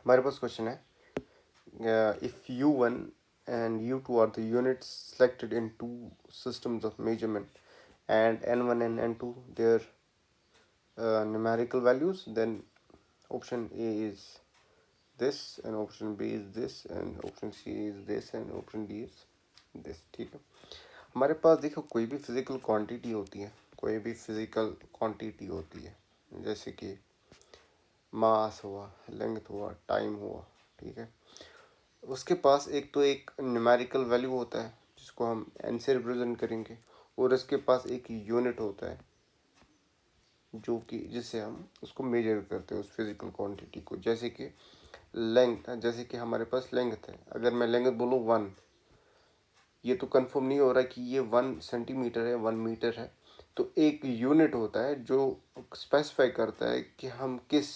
हमारे पास क्वेश्चन है, if U1 and U2 are the units selected in two systems of measurement and N1 and N2 their numerical values, then option A is this and option B is this and option C is this and option D is this. ठीक है, हमारे पास देखो कोई भी physical quantity होती है, कोई भी फिजिकल क्वांटिटी होती है, जैसे कि मास हुआ, लेंथ हुआ, टाइम हुआ, ठीक है, उसके पास एक तो एक न्यूमेरिकल वैल्यू होता है जिसको हम एन से रिप्रेजेंट करेंगे, और इसके पास एक यूनिट होता है जो कि जिससे हम उसको मेजर करते हैं उस फिजिकल क्वांटिटी को। जैसे कि लेंथ, जैसे कि हमारे पास लेंथ है, अगर मैं लेंथ बोलूँ 1, ये तो कंफर्म नहीं हो रहा कि ये 1 सेंटीमीटर है 1 मीटर है, तो एक यूनिट होता है जो स्पेसिफाई करता है कि हम किस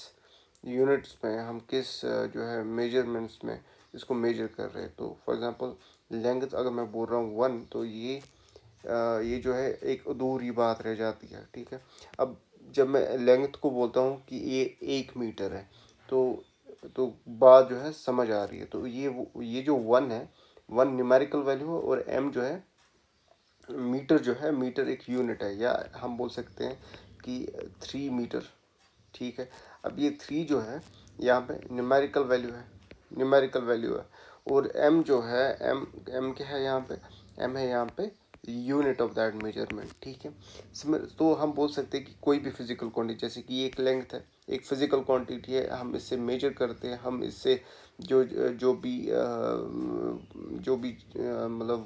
यूनिट्स में, हम किस जो है मेजरमेंट्स में इसको मेजर कर रहे हैं। तो फॉर एग्जांपल लेंथ अगर मैं बोल रहा हूँ 1, तो ये जो है एक अधूरी बात रह जाती है, ठीक है। अब जब मैं लेंथ को बोलता हूँ कि ये 1 मीटर है, तो बात जो है समझ आ रही है। तो ये जो 1 है, 1 न्यूमेरिकल वैल्यू है, और m जो है मीटर, जो है मीटर एक यूनिट है, या हम बोल सकते हैं कि 3 मीटर, ठीक है। अब ये 3 जो है यहाँ पे न्यूमेरिकल वैल्यू है, न्यूमेरिकल वैल्यू है, और m जो है, m क्या है यहाँ पे, m है यहाँ पे यूनिट ऑफ दैट मेजरमेंट, ठीक है। तो हम बोल सकते हैं कि कोई भी फिजिकल क्वांटिटी, जैसे कि एक लेंथ है, एक फिजिकल क्वांटिटी है, हम इससे मेजर करते हैं, हम इससे जो जो भी मतलब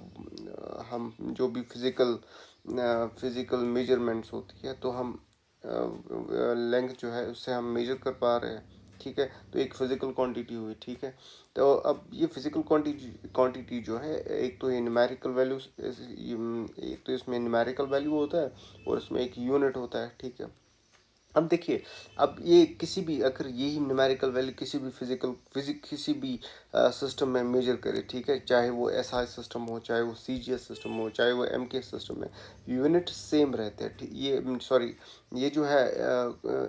हम जो भी फिजिकल मेजरमेंट्स होती है, तो हम लेंथ जो है उससे हम मेजर कर पा रहे हैं, ठीक है। तो एक फिजिकल क्वांटिटी हुई, ठीक है। तो अब ये फिजिकल क्वांटिटी जो है, एक तो ये न्यूमेरिकल वैल्यू, एक तो इसमें न्यूमेरिकल वैल्यू होता है और इसमें एक यूनिट होता है, ठीक है। अब देखिए, अब ये किसी भी, अगर यही न्यूमेरिकल वैल्यू किसी भी किसी भी सिस्टम में मेजर करे, ठीक है, चाहे वो एसआई सिस्टम हो, चाहे वो सीजीएस सिस्टम हो, चाहे वो एमके सिस्टम है, यूनिट सेम रहते हैं, ये सॉरी, ये जो है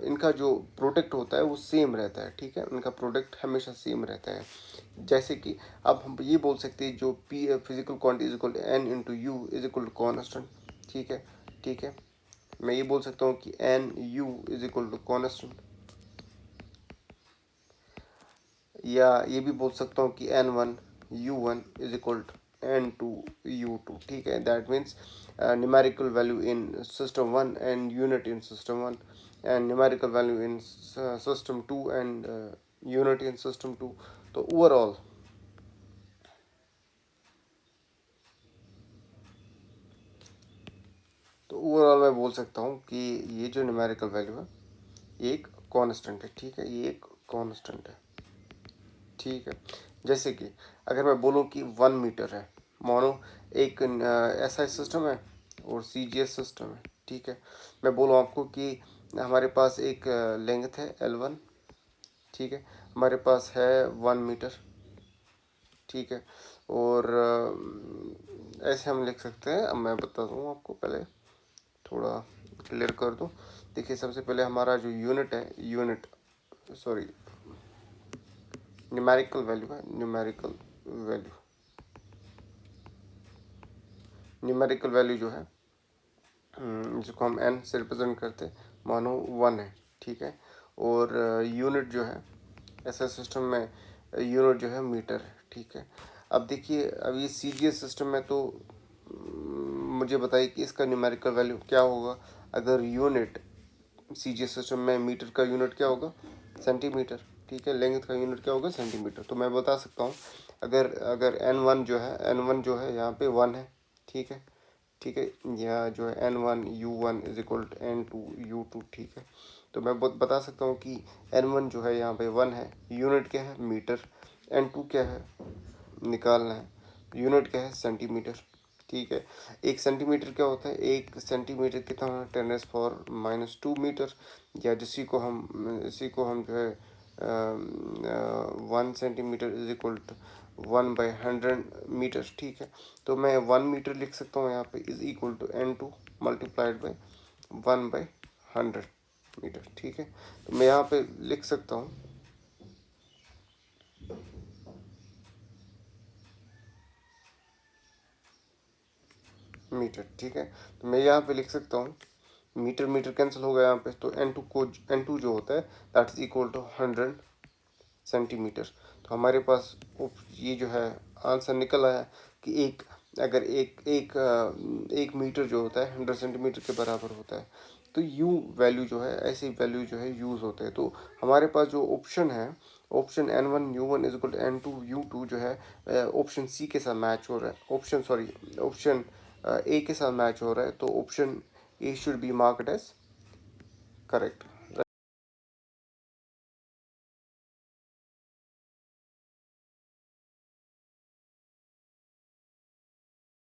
इनका जो प्रोडक्ट होता है वो सेम रहता है, ठीक है, उनका प्रोडक्ट हमेशा सेम रहता है। जैसे कि अब हम ये बोल सकते हैं, जो P physical quantity is equal to N into U is equal to constant, ठीक है, ठीक है। मैं ये बोल सकता हूँ कि N U is equal to constant, या ये भी बोल सकता हूँ कि N1 U1 is equal to N2 U2, ठीक है। That means numerical value in system 1 and unit in system 1, and numerical value in system 2 and unit in system 2। तो ओवरऑल मैं बोल सकता हूँ कि ये जो न्यूमेरिकल वैल्यू है ये एक कांस्टेंट है, ठीक है, ये एक कांस्टेंट है, ठीक है। जैसे कि अगर मैं बोलूँ कि 1 मीटर है, मानो एक एसआई सिस्टम है और सीजीएस सिस्टम है, ठीक है। मैं बोलूँ आपको कि हमारे पास एक लेंथ है L1, ठीक है, हमारे पास है 1 मीटर, ठीक है। और ऐसे हम लिख सकते हैं। अब मैं बता दूँ आपको, पहले थोड़ा क्लियर कर दूँ। देखिए, सबसे पहले हमारा जो यूनिट है, सॉरी, न्यूमेरिकल वैल्यू है, न्यूमेरिकल वैल्यू जो है, जिसको हम एन से रिप्रेजेंट करते हैं, मानो 1 है, ठीक है। और यूनिट जो है ऐसा सिस्टम में, यूनिट जो है मीटर है, ठीक है। अब देखिए, अब ये सीजीएस सिस्टम में, तो मुझे बताइए कि इसका न्यूमेरिकल वैल्यू क्या होगा। अगर यूनिट सीजीएस सिस्टम में, मीटर का यूनिट क्या होगा, सेंटीमीटर, ठीक है, लेंथ का यूनिट क्या होगा, सेंटीमीटर। तो मैं बता सकता हूँ, अगर अगर एन वन जो है यहाँ पे 1 है, ठीक है, ठीक है, या जो है N1 U1 is equal to N2 U2, ठीक है। तो मैं बता सकता हूँ कि N1 जो है यहाँ पे 1 है, यूनिट क्या है, मीटर, N2 क्या है, निकालना है, यूनिट क्या है, सेंटीमीटर, ठीक है। एक सेंटीमीटर क्या होता है, एक सेंटीमीटर कितना होना, 10⁻⁻²मीटर, या इसी को हम जो है 1 centimetre is equal to 1/100 metre, ठीक है। तो मैं 1 मीटर लिख सकता हूँ यहाँ पे is equal to N2 multiplied by 1/100 metre, ठीक है। तो मैं यहाँ पे लिख सकता हूँ मीटर, ठीक है। तो मैं यहाँ पे लिख सकता हूँ मीटर मीटर कैंसिल हो गया यहाँ पे, तो N2 जो होता है that is equal to 100 centimetre. तो हमारे पास ये जो है आंसर निकल आया कि अगर एक मीटर जो होता है 100 सेंटीमीटर के बराबर होता है, तो यू वैल्यू जो है, ऐसी वैल्यू जो है यूज़ होते हैं। तो हमारे पास जो ऑप्शन है, option N1 U1 is equal to N2 U2 जो है ऑप्शन सी के साथ मैच हो रहा है, ऑप्शन ए के साथ मैच हो रहा है। तो option A should be marked as correct.